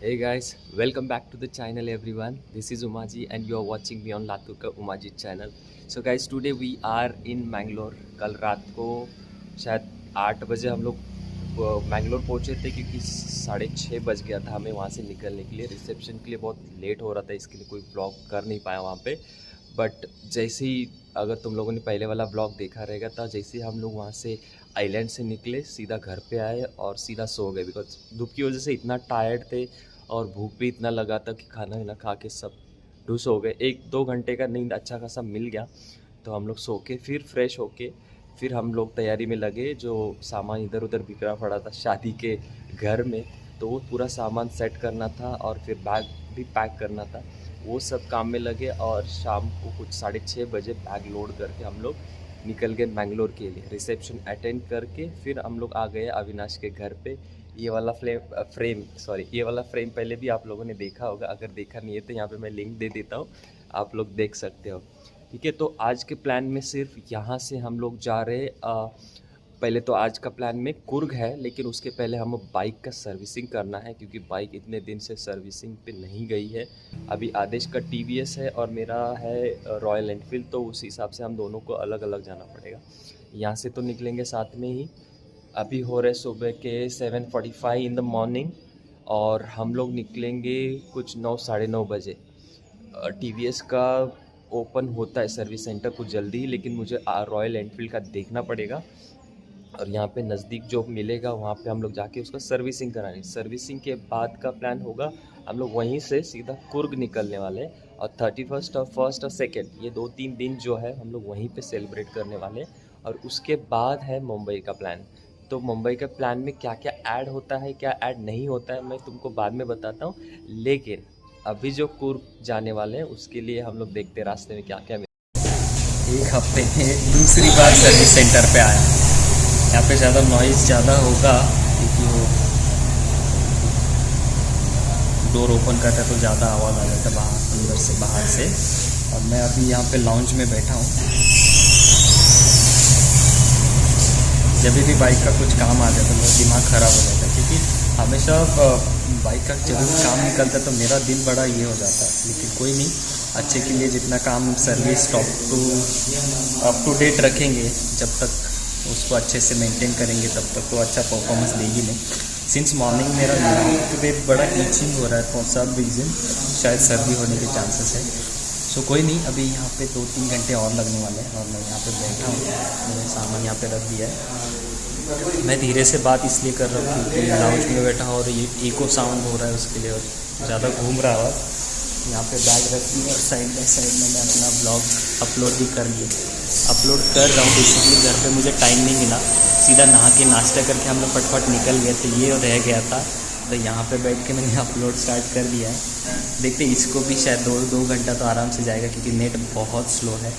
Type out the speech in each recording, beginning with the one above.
Hey guys, welcome back to the channel everyone. This is Umaji and you are watching me on Laturka Umaji channel. So guys, today we are in Mangalore. कल रात को शायद 8 बजे हम लोग मैंगलोर पहुंचे थे क्योंकि 6:30 बज गया था हमें वहां से निकलने के लिए। रिसेप्शन के लिए बहुत लेट हो रहा था, इसके लिए कोई ब्लॉग कर नहीं पाया वहां पे। बट जैसे ही, अगर तुम लोगों ने पहले वाला ब्लॉग देखा रहेगा, तो जैसे ही हम लोग वहाँ से आइलैंड से निकले सीधा घर पे आए और सीधा सो गए। बिकॉज धूप की वजह से इतना टायर्ड थे और भूख भी इतना लगा था कि खाना वाना खा के सब ढुस हो गए। 1-2 घंटे का नींद अच्छा खासा मिल गया, तो हम लोग सो के फिर फ्रेश होके फिर हम लोग तैयारी में लगे। जो सामान इधर उधर बिखरा पड़ा था शादी के घर में, तो वो पूरा सामान सेट करना था और फिर बैग भी पैक करना था। वो सब काम में लगे और शाम को कुछ 6:30 बजे बैग लोड करके हम लोग निकल गए मैंगलोर के लिए। रिसेप्शन अटेंड करके फिर हम लोग आ गए अविनाश के घर पे। ये वाला फ्रेम पहले भी आप लोगों ने देखा होगा, अगर देखा नहीं है तो यहाँ पे मैं लिंक दे देता हूँ, आप लोग देख सकते हो। ठीक है, तो आज के प्लान में सिर्फ यहाँ से हम लोग जा रहे। पहले तो आज का प्लान में कुर्ग है, लेकिन उसके पहले हमें बाइक का सर्विसिंग करना है क्योंकि बाइक इतने दिन से सर्विसिंग पे नहीं गई है। अभी आदेश का टीवीएस है और मेरा है रॉयल एनफील्ड, तो उस हिसाब से हम दोनों को अलग अलग जाना पड़ेगा। यहाँ से तो निकलेंगे साथ में ही। अभी हो रहे सुबह के 7:45 इन द मॉर्निंग और हम लोग निकलेंगे कुछ 9-9:30 बजे। टीवीएस का ओपन होता है सर्विस सेंटर कुछ जल्दी ही, लेकिन मुझे रॉयल एनफील्ड का देखना पड़ेगा। और यहाँ पे नज़दीक जो मिलेगा वहाँ पे हम लोग जाके उसका सर्विसिंग कराएंगे। सर्विसिंग के बाद का प्लान होगा, हम लोग वहीं से सीधा कुर्ग निकलने वाले हैं। और 31 और 1 और 2 ये 2-3 दिन जो है हम लोग वहीं पे सेलिब्रेट करने वाले हैं। और उसके बाद है मुंबई का प्लान। तो मुंबई के प्लान में क्या क्या ऐड होता है, क्या ऐड नहीं होता है, मैं तुमको बाद में बताता हूँ। लेकिन अभी जो कुर्ग जाने वाले हैं उसके लिए हम लोग देखते हैं रास्ते में क्या क्या। एक हफ्ते में दूसरी बार सर्विस सेंटर पे आया। यहाँ पे ज़्यादा नॉइज़ ज़्यादा होगा क्योंकि वो डोर ओपन करता है तो ज़्यादा आवाज़ आ जाता है बाहर, अंदर से बाहर से। और मैं अभी यहाँ पे लाउंज में बैठा हूँ। जब भी बाइक का कुछ काम आ जाता है तो दिमाग ख़राब हो जाता है, क्योंकि हमेशा बाइक का जरूर काम निकलता है तो मेरा दिल बड़ा ये हो जाता है। लेकिन कोई नहीं, अच्छे के लिए जितना काम सर्विस अप टू डेट रखेंगे, जब तक उसको अच्छे से मेंटेन करेंगे तब तक तो अच्छा परफॉर्मेंस देगी नहीं। सिंस मॉर्निंग मेरा टुडे बड़ा ईचिंग हो रहा है फॉर सम रीज़न, शायद सर्दी होने के चांसेस है। सो कोई नहीं, अभी यहाँ पे 2-3 घंटे और लगने वाले हैं और मैं यहाँ पे बैठा हूँ, मैंने सामान यहाँ पे रख दिया है। मैं धीरे से बात इसलिए कर रहा हूँ क्योंकि लाउंज में बैठा और ये इको साउंड हो रहा है उसके लिए, और ज़्यादा घूम रहा है। यहाँ पे बैग रख दिया और साइड बाय साइड मैंने अपना ब्लॉग अपलोड भी कर लिया। अपलोड कर रहा हूँ बेसिकली, घर पे मुझे टाइम नहीं मिला, सीधा नहा के नाश्ता करके हम लोग फटफट निकल गए थे, ये रह गया था। तो यहाँ पे बैठ के मैंने अपलोड स्टार्ट कर दिया है। देखते इसको भी शायद 2 घंटा तो आराम से जाएगा क्योंकि नेट बहुत स्लो है।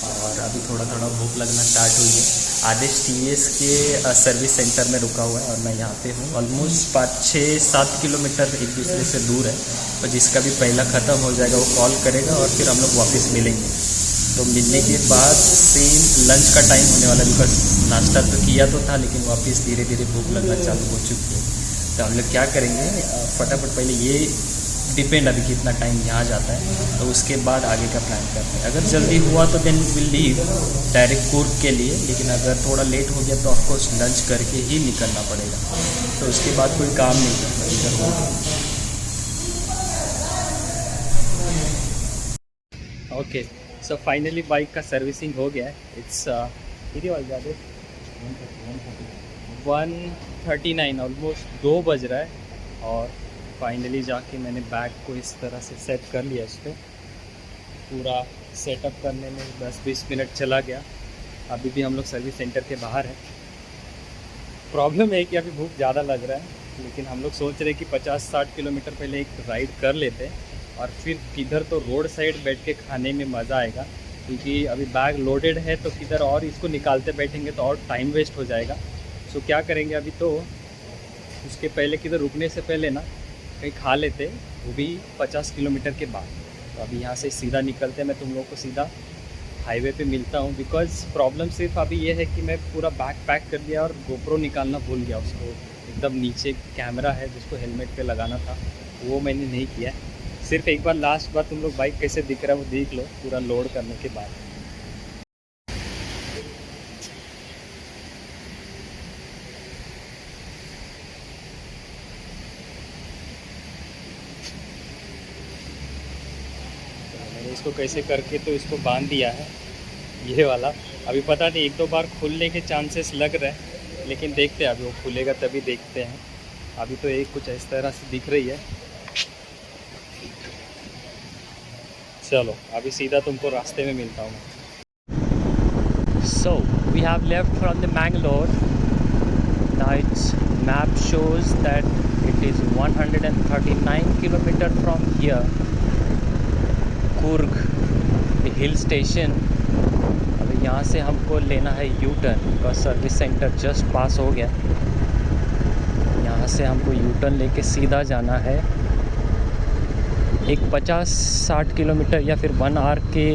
और अभी थोड़ा थोड़ा भूख लगना स्टार्ट हुई है। आदेश टीवीएस के सर्विस सेंटर में रुका हुआ है और मैं यहाँ पे हूँ। ऑलमोस्ट 5-6-7 किलोमीटर एक दूसरे से दूर है, और जिसका भी पहला ख़त्म हो जाएगा वो कॉल करेगा और फिर हम लोग वापस मिलेंगे। तो मिलने के बाद सेम लंच का टाइम होने वाला है, बिकॉज नाश्ता तो किया तो था लेकिन वापस धीरे धीरे भूख लगना चालू हो चुकी है। तो हम लोग क्या करेंगे, फटाफट पहले ये डिपेंड अभी कितना टाइम यहाँ जाता है, तो उसके बाद आगे का प्लान करते हैं। अगर जल्दी हुआ तो then will leave direct Coorg के लिए, लेकिन अगर थोड़ा लेट हो गया तो ऑफकोर्स लंच करके ही निकलना पड़ेगा। तो उसके बाद कोई काम नहीं करना इधर हो। ओके, सो फाइनली बाइक का सर्विसिंग हो गया है। इट्स कितनी बज जाते 1:39, ऑलमोस्ट 2 बज रहा है। और फाइनली जाके मैंने बैग को इस तरह से सेट कर लिया। इस पर पूरा सेटअप करने में 10-20 मिनट चला गया। अभी भी हम लोग सर्विस सेंटर के बाहर हैं। प्रॉब्लम है कि अभी भूख ज़्यादा लग रहा है, लेकिन हम लोग सोच रहे हैं कि 50-60 किलोमीटर पहले एक राइड कर लेते हैं और फिर किधर तो रोड साइड बैठ के खाने में मज़ा आएगा, क्योंकि अभी बैग लोडेड है तो किधर और इसको निकालते बैठेंगे तो और टाइम वेस्ट हो जाएगा। सो क्या करेंगे, अभी तो उसके पहले किधर रुकने से पहले ना कहीं खा लेते, वो भी 50 किलोमीटर के बाद। तो अभी यहाँ से सीधा निकलते हैं, मैं तुम लोगों को सीधा हाईवे पे मिलता हूँ। बिकॉज़ प्रॉब्लम सिर्फ अभी ये है कि मैं पूरा बैग पैक कर दिया और गोप्रो निकालना भूल गया। उसको एकदम नीचे कैमरा है जिसको हेलमेट पे लगाना था, वो मैंने नहीं किया। सिर्फ एक बार लास्ट बार तुम लोग बाइक कैसे दिख रहा है वो देख लो पूरा लोड करने के बाद। मैंने इसको कैसे करके तो इसको बांध दिया है ये वाला। अभी पता नहीं 1-2 बार खुलने के चांसेस लग रहे हैं, लेकिन देखते हैं अभी वो खुलेगा तभी देखते हैं। अभी तो एक कुछ इस तरह से दिख रही है। चलो अभी सीधा तुमको रास्ते में मिलता हूँ। So we have left from the Mangalore. Now it's map shows that it is 139 kilometre from here Coorg hill station. अभी यहाँ से हमको लेना है यू टर्न का। सर्विस सेंटर जस्ट पास हो गया। यहाँ से हमको यू टर्न लेके सीधा जाना है। एक 50-60 किलोमीटर या फिर 1 आवर के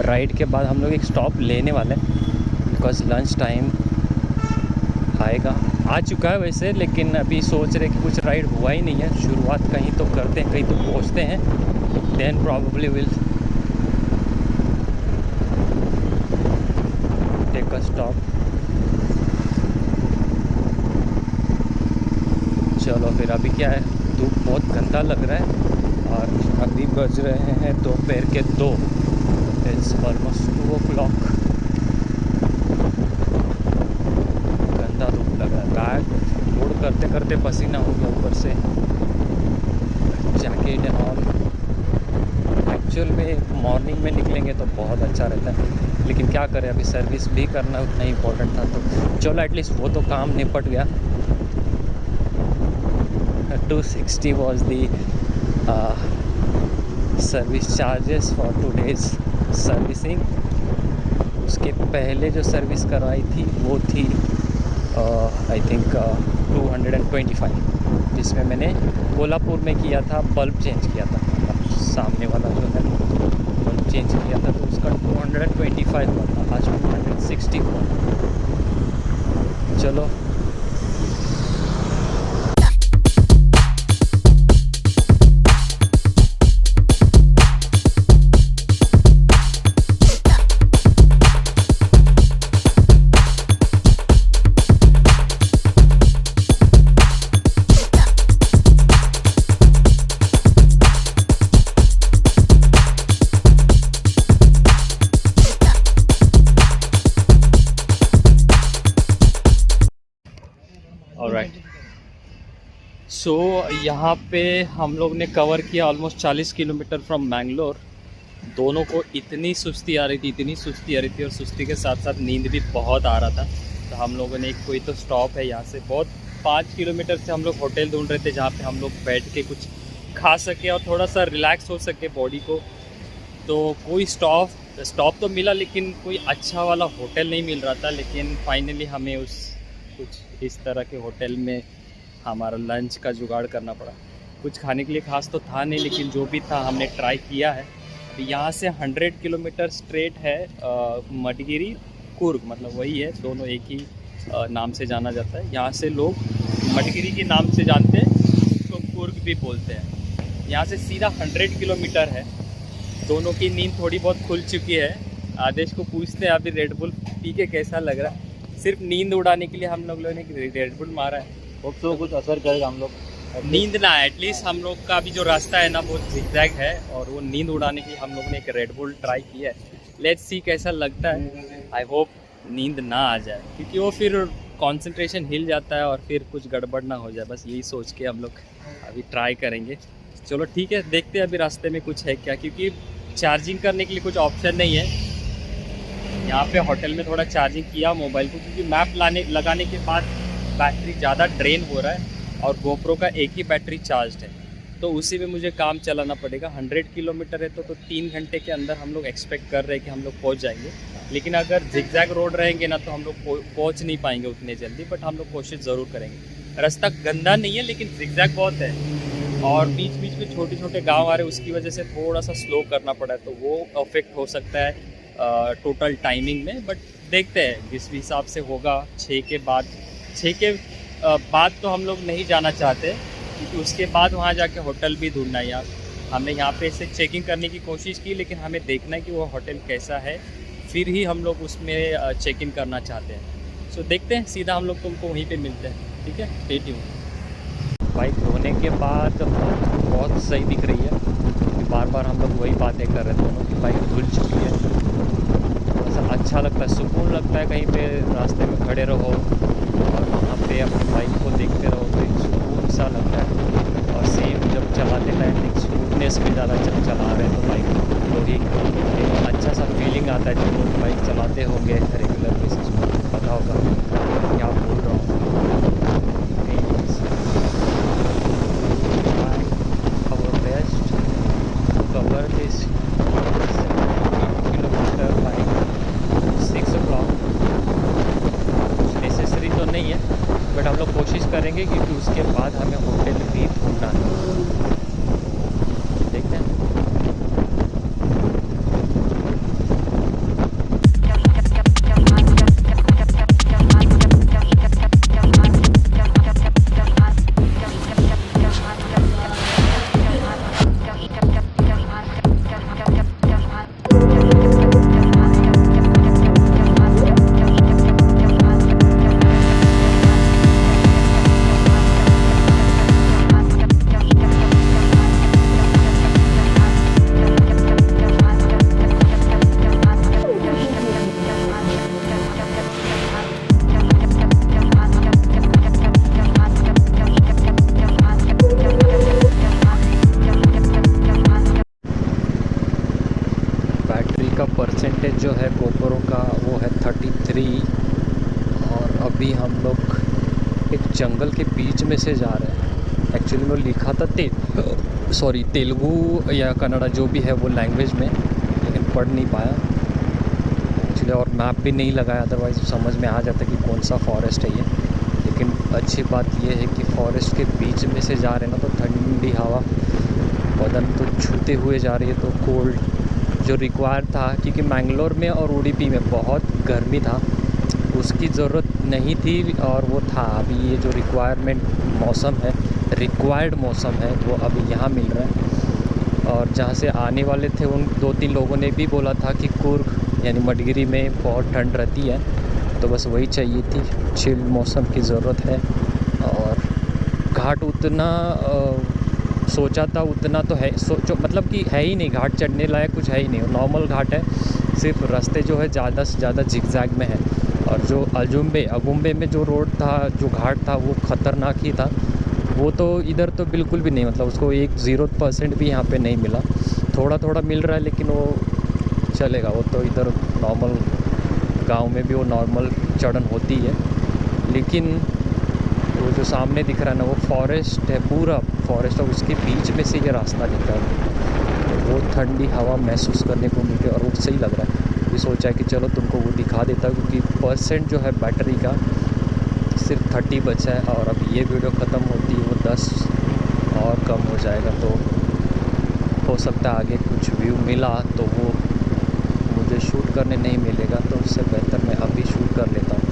राइड के बाद हम लोग एक स्टॉप लेने वाले हैं, बिकॉज़ लंच टाइम आएगा। आ चुका है वैसे, लेकिन अभी सोच रहे कि कुछ राइड हुआ ही नहीं है। शुरुआत कहीं तो करते हैं, कहीं तो पहुँचते हैं, then probably will take a stop. चलो फिर अभी क्या है, धूप बहुत गंदा लग रहा है और अभी बज रहे हैं दोपहर के 2। It's almost 2 o'clock। गंदा धूप लग रहा है। बैग लोड करते करते पसीना हो गया ऊपर से, जैकेट एंड ऑल। एक्चुअल में मॉर्निंग में निकलेंगे तो बहुत अच्छा रहता है, लेकिन क्या करें अभी सर्विस भी करना उतना ही इम्पोर्टेंट था। तो चलो एटलीस्ट वो तो काम निपट गया। 260 was the service charges for today's servicing। उसके पहले जो सर्विस करवाई थी वो थी आई थिंक 225, जिसमें मैंने कोल्हापुर में किया था, बल्ब चेंज किया था। सामने वाला जो है बल्ब चेंज किया था तो उसका 225 हुआ था। आज 260 हुआ। चलो ऑलराइट। सो यहाँ पे हम लोग ने कवर किया ऑलमोस्ट 40 किलोमीटर फ्रॉम मैंगलोर। दोनों को इतनी सुस्ती आ रही थी, इतनी सुस्ती आ रही थी, और सुस्ती के साथ साथ नींद भी बहुत आ रहा था। तो हम लोगों ने एक कोई तो स्टॉप है यहाँ से बहुत 5 किलोमीटर से हम लोग होटल ढूंढ रहे थे जहाँ पे हम लोग बैठ के कुछ खा सके और थोड़ा सा रिलैक्स हो सके बॉडी को। तो कोई स्टॉप तो मिला, लेकिन कोई अच्छा वाला होटल नहीं मिल रहा था। लेकिन फाइनली हमें कुछ इस तरह के होटल में हमारा लंच का जुगाड़ करना पड़ा। कुछ खाने के लिए खास तो था नहीं, लेकिन जो भी था हमने ट्राई किया है। अभी यहाँ से 100 किलोमीटर स्ट्रेट है मडगिरी कुर्ग, मतलब वही है, दोनों एक ही नाम से जाना जाता है। यहाँ से लोग मडगिरी के नाम से जानते हैं, उसको कुर्ग भी बोलते हैं। यहाँ से सीधा 100 किलोमीटर है। दोनों की नींद थोड़ी बहुत खुल चुकी है। आदेश को पूछते हैं अभी रेड बुल पी के कैसा लग रहा है। सिर्फ नींद उड़ाने के लिए हम लोग ने रेड बुल मारा है। तो कुछ असर करेगा हम लोग नींद ना आए। एटलीस्ट हम लोग का अभी जो रास्ता है ना वो zigzag है, और वो नींद उड़ाने के लिए हम लोग ने एक रेड बुल ट्राई किया है। लेट्स सी कैसा लगता है। आई होप नींद ना आ जाए, क्योंकि वो फिर कंसंट्रेशन हिल जाता है और फिर कुछ गड़बड़ ना हो जाए। बस यही सोच के हम लोग अभी ट्राई करेंगे। चलो ठीक है, देखते हैं अभी रास्ते में कुछ है क्या, क्योंकि चार्जिंग करने के लिए कुछ ऑप्शन नहीं है। यहाँ पे होटल में थोड़ा चार्जिंग किया मोबाइल को, क्योंकि मैप लगाने के बाद बैटरी ज़्यादा ड्रेन हो रहा है, और गोप्रो का एक ही बैटरी चार्ज है, तो उसी में मुझे काम चलाना पड़ेगा। 100 किलोमीटर है तो 3 घंटे के अंदर हम लोग एक्सपेक्ट कर रहे हैं कि हम लोग पहुँच जाएंगे। लेकिन अगर zigzag रोड रहेंगे ना तो हम लोग पहुँच नहीं पाएंगे उतने जल्दी, बट हम लोग कोशिश ज़रूर करेंगे। रास्ता गंदा नहीं है, लेकिन zigzag बहुत है, और बीच बीच में छोटे छोटे गांव आ रहे हैं, उसकी वजह से थोड़ा सा स्लो करना पड़ा है, तो वो अफेक्ट हो सकता है टोटल टाइमिंग में। बट देखते हैं जिस भी हिसाब से होगा। 6 के बाद तो हम लोग नहीं जाना चाहते, क्योंकि उसके बाद वहाँ जाके होटल भी ढूंढना है यार। हमने यहाँ पे से चेकिंग करने की कोशिश की, लेकिन हमें देखना है कि वो होटल कैसा है, फिर ही हम लोग उसमें चेक इन करना चाहते हैं। सो देखते हैं, सीधा हम लोग तुमको वहीं पे मिलते हैं, ठीक है? Stay tuned. बाइक धोने के बाद बहुत सही दिख रही है, क्योंकि बार बार हम लोग वही बातें कर रहे थे दोनों कि बाइक धुल चुकी है। थोड़ा सा अच्छा लगता है, सुकून लगता है, कहीं पे रास्ते में खड़े रहो और वहाँ पे अपनी बाइक को देखते रहो तो एक सुकून सा लगता है। और सेम जब चलाते टाइम एक स्मूथनेस भी ज़्यादा जब चला रहे हैं तो बाइक तो ही एक अच्छा सा फीलिंग आता है। जब लोग बाइक चलाते होंगे रेगुलर बेसिस पर, पता होगा क्या बोल रहा हूँ। our best to cover this 8 kilometre bike 6 o'clock। Necessary तो नहीं है, बट हम लोग कोशिश करेंगे क्योंकि उसके बाद हमें होटल भी ढूंढना है। देखते हैं। का परसेंटेज जो है गोप्रो का वो है 33। और अभी हम लोग एक जंगल के बीच में से जा रहे हैं। एक्चुअली में लिखा था तेलुगु या कन्नड़ा जो भी है वो लैंग्वेज में, लेकिन पढ़ नहीं पाया एक्चुअली, और मैप भी नहीं लगाया, अदरवाइज़ समझ में आ जाता कि कौन सा फॉरेस्ट है ये। लेकिन अच्छी बात ये है कि फॉरेस्ट के बीच में से जा रहे हैं ना, तो ठंडी हवा बदन तो छूते हुए जा रही है, तो कोल्ड जो रिक्वायर था, क्योंकि मैंगलोर में और उडुपी में बहुत गर्मी था, उसकी ज़रूरत नहीं थी और वो था। अभी ये जो रिक्वायरमेंट मौसम है, रिक्वायर्ड मौसम है, वो अभी यहाँ मिल रहा है। और जहाँ से आने वाले थे उन 2-3 लोगों ने भी बोला था कि कुर्ग यानी मडगिरी में बहुत ठंड रहती है, तो बस वही चाहिए थी, चिल मौसम की ज़रूरत है। और घाट उतना सोचा था उतना तो है, सोचो मतलब कि है ही नहीं, घाट चढ़ने लायक कुछ है ही नहीं, नॉर्मल घाट है। सिर्फ रास्ते जो है ज़्यादा से ज़्यादा झिगजैग में है। और जो अगुम्बे में जो रोड था, जो घाट था, वो ख़तरनाक ही था। वो तो इधर तो बिल्कुल भी नहीं, मतलब उसको 0% भी यहाँ पे नहीं मिला। थोड़ा थोड़ा मिल रहा है, लेकिन वो चलेगा, वो तो इधर नॉर्मल गांव में भी वो नॉर्मल चढ़न होती है। लेकिन वो जो सामने दिख रहा है ना, वो फॉरेस्ट है, पूरा फॉरेस्ट, और उसके बीच में से ये रास्ता निकला है। वो ठंडी हवा महसूस करने को मिल रही है और वो सही लग रहा है। भी सोचा है कि चलो तुमको वो दिखा देता हूँ, क्योंकि परसेंट जो है बैटरी का सिर्फ 30 बचा है, और अब ये वीडियो ख़त्म होती है वो 10 और कम हो जाएगा। तो हो सकता है आगे कुछ व्यू मिला तो वो मुझे शूट करने नहीं मिलेगा, तो उससे बेहतर मैं अभी शूट कर लेता हूँ।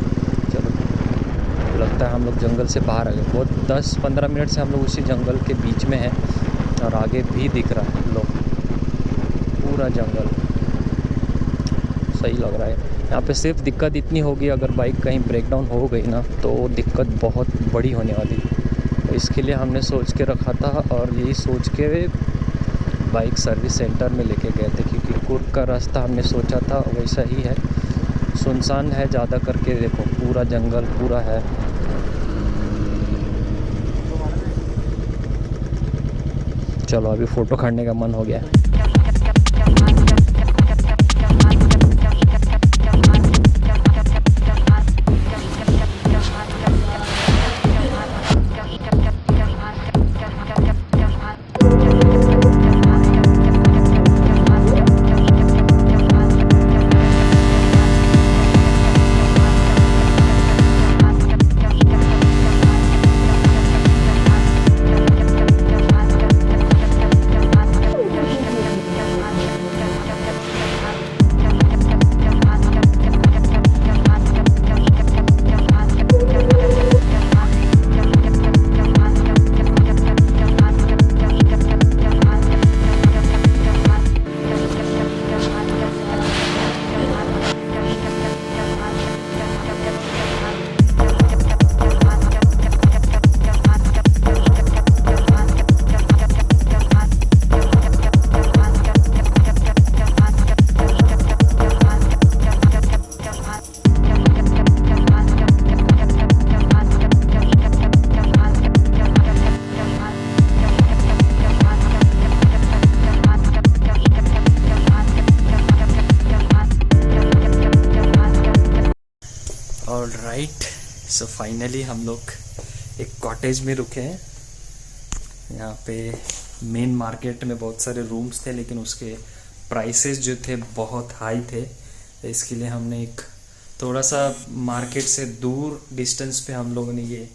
चलो, लगता है हम लोग जंगल से बाहर आ गए। वो 10-15 मिनट से हम लोग उसी जंगल के बीच में हैं, और आगे भी दिख रहा है लोग, पूरा जंगल सही लग रहा है। यहाँ पे सिर्फ दिक्कत इतनी होगी, अगर बाइक कहीं ब्रेकडाउन हो गई ना, तो दिक्कत बहुत बड़ी होने वाली। तो इसके लिए हमने सोच के रखा था, और यही सोच के बाइक सर्विस सेंटर में लेके गए थे, क्योंकि कुर्ग का रास्ता हमने सोचा था वैसा ही है, सुनसान है ज़्यादा करके। देखो पूरा जंगल पूरा है। चलो अभी फ़ोटो खींचने का मन हो गया है। सो फाइनली हम लोग एक कॉटेज में रुके हैं। यहाँ पे मेन मार्केट में बहुत सारे रूम्स थे, लेकिन उसके प्राइसेस जो थे बहुत हाई थे। तो इसके लिए हमने एक थोड़ा सा मार्केट से दूर डिस्टेंस पे हम लोगों ने ये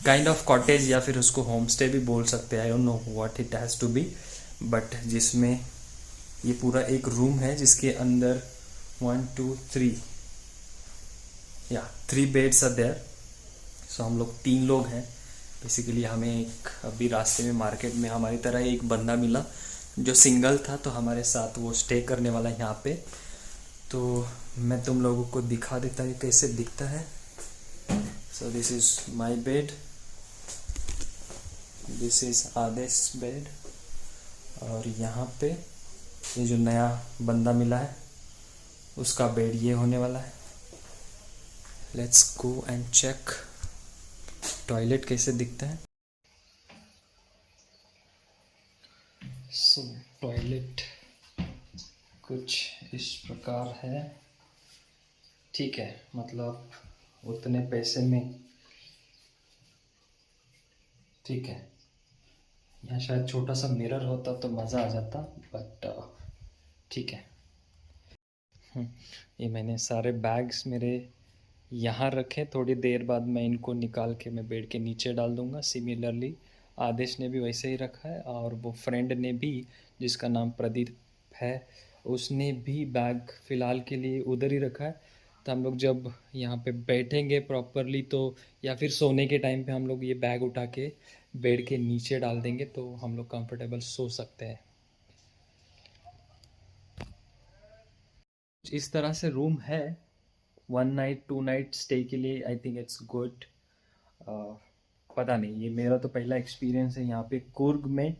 काइंड ऑफ कॉटेज या फिर उसको होम स्टे भी बोल सकते हैं, I don't know what it has to be, but जिसमें ये पूरा एक रूम है जिसके अंदर 1 2 3 3 बेड्स आर देयर। सो हम लोग 3 लोग हैं बेसिकली। हमें एक अभी रास्ते में मार्केट में हमारी तरह एक बंदा मिला जो सिंगल था, तो हमारे साथ वो स्टे करने वाला है यहाँ पे। तो मैं तुम लोगों को दिखा देता हूँ कैसे दिखता है। So this is my bed, this is Adesh bed, और यहाँ पे ये जो नया बंदा मिला है उसका बेड ये होने वाला है। Let's go and check toilet कैसे दिखता है। सो टॉयलेट कुछ इस प्रकार है। ठीक है, मतलब उतने पैसे में ठीक है। यहाँ शायद छोटा सा मिरर होता तो मज़ा आ जाता, बट ठीक है। ये मैंने सारे बैग्स मेरे यहाँ रखे, थोड़ी देर बाद मैं इनको निकाल के मैं बेड के नीचे डाल दूँगा। सिमिलरली आदेश ने भी वैसे ही रखा है, और वो फ्रेंड ने भी, जिसका नाम प्रदीप है, उसने भी बैग फ़िलहाल के लिए उधर ही रखा है। तो हम लोग जब यहाँ पे बैठेंगे प्रॉपरली, तो या फिर सोने के टाइम पे हम लोग ये बैग उठा के बेड के नीचे डाल देंगे, तो हम लोग कंफर्टेबल सो सकते हैं। इस तरह से रूम है 1 नाइट 2 नाइट स्टे के लिए। I think it's good. पता नहीं, ये मेरा तो पहला एक्सपीरियंस है यहाँ पे कुर्ग में।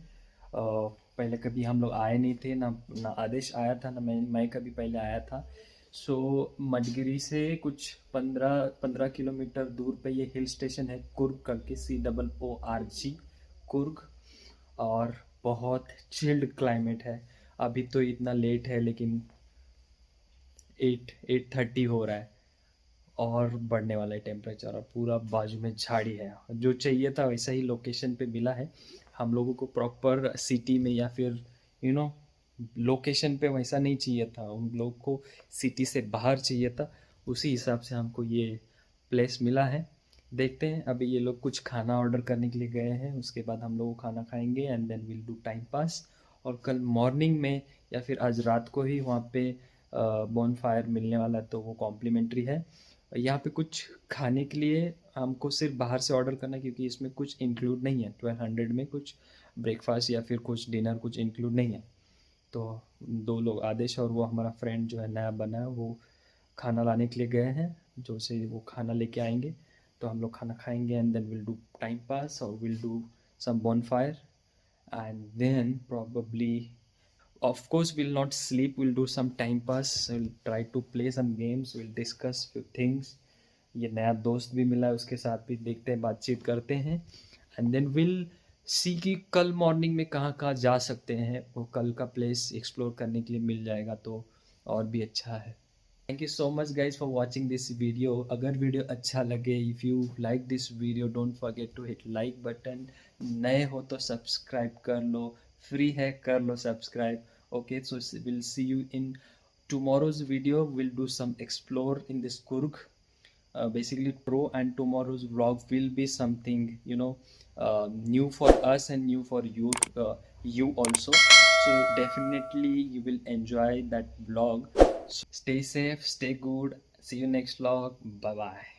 पहले कभी हम लोग आए नहीं थे, ना आदेश आया था, ना मैं कभी पहले आया था। सो मडगिरी से कुछ 15 किलोमीटर दूर पे ये हिल स्टेशन है कुर्ग करके, COORG कुर्ग, और बहुत चिल्ड क्लाइमेट है। अभी तो इतना लेट है, लेकिन 8:30 हो रहा है और बढ़ने वाला है टेम्परेचर, और पूरा बाजू में झाड़ी है। जो चाहिए था वैसा ही लोकेशन पे मिला है हम लोगों को। प्रॉपर सिटी में या फिर लोकेशन पे वैसा नहीं चाहिए था, उन लोगों को सिटी से बाहर चाहिए था। उसी हिसाब से हमको ये प्लेस मिला है। देखते हैं, अभी ये लोग कुछ खाना ऑर्डर करने के लिए गए हैं, उसके बाद हम लोग खाना खाएंगे and then will do time pass. और कल मॉर्निंग में या फिर आज रात को ही वहाँ पे बॉन फायर मिलने वाला है, तो वो कॉम्प्लीमेंट्री है। यहाँ पे कुछ खाने के लिए हमको सिर्फ बाहर से ऑर्डर करना है, क्योंकि इसमें कुछ इंक्लूड नहीं है। 1200 में कुछ ब्रेकफास्ट या फिर कुछ डिनर कुछ इंक्लूड नहीं है। तो 2 लोग, आदेश और वो हमारा फ्रेंड जो है नया बना है, वो खाना लाने के लिए गए हैं। जो से वो खाना लेके आएंगे तो हम लोग खाना खाएंगे and then will do time pass, और will do some bonfire, and then probably, of course, we'll not sleep, we'll do some time pass, we'll try to play some games, we'll discuss few things। ये नया दोस्त भी मिला है, उसके साथ भी देखते हैं, बातचीत करते हैं, एंड देन विल सी कि कल मॉर्निंग में कहाँ कहाँ जा सकते हैं। वो कल का प्लेस एक्सप्लोर करने के लिए मिल जाएगा तो और भी अच्छा है। Thank you so much guys for watching this video. अगर वीडियो अच्छा लगे, if you like this video, don't forget to hit like button. नए हो तो सब्सक्राइब कर लो, फ्री है, कर लो subscribe. Okay, so will see you in tomorrow's video. We'll do some explore in this Kurg, basically pro, and tomorrow's vlog will be something new for us and new for you also, so definitely you will enjoy that vlog. So stay safe, stay good, see you next vlog, bye bye.